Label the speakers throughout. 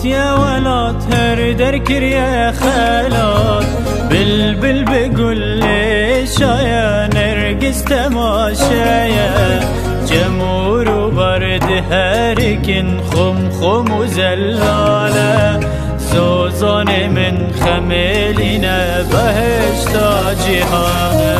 Speaker 1: يا ولات هر دركر يا خالات بلبل بقول لي شايا نرقص تماشايا جمهور وبرد هاركن خم خم وزلالة سوزان من خميلنا بهشتا جهانا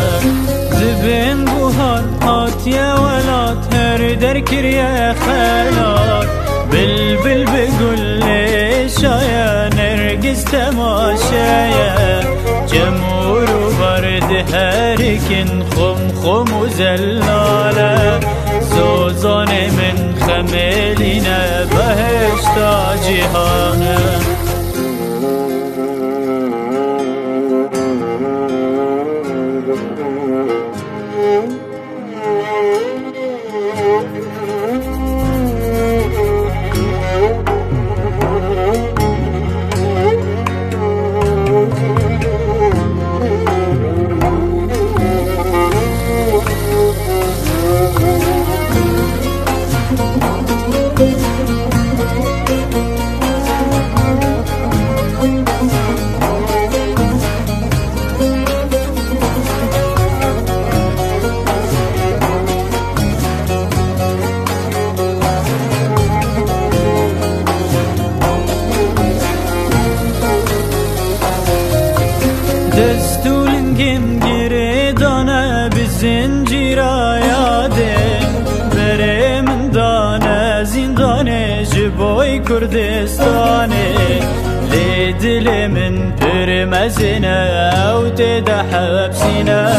Speaker 1: زبين بوهار هات يا ولات هر دركر يا خالات بلبل بقول لي شايا نرقص تماشايا جمهور وبرد هاركن خم خم وزلالة سوزان من خميلنا بهشتا جهانا دستولنگم گریدانه بزنجیر آیاده بره من دانه زندانه جبای کردستانه لی دل من پرمزنه او تده حبسینه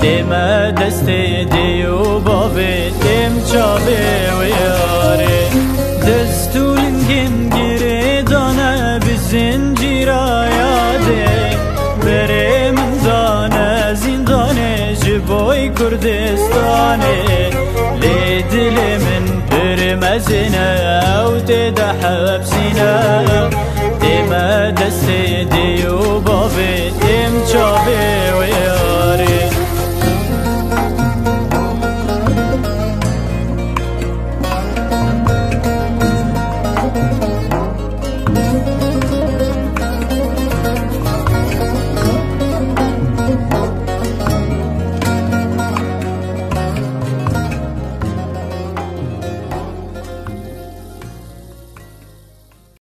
Speaker 1: تیم دست دیو بابه تیم چابه و یاره دستولنگم گریدانه بزنجیر آیاده بره من دانه زندانه جبای کردستانه لی دل من پرمزنه او تده حبسینه تیم دست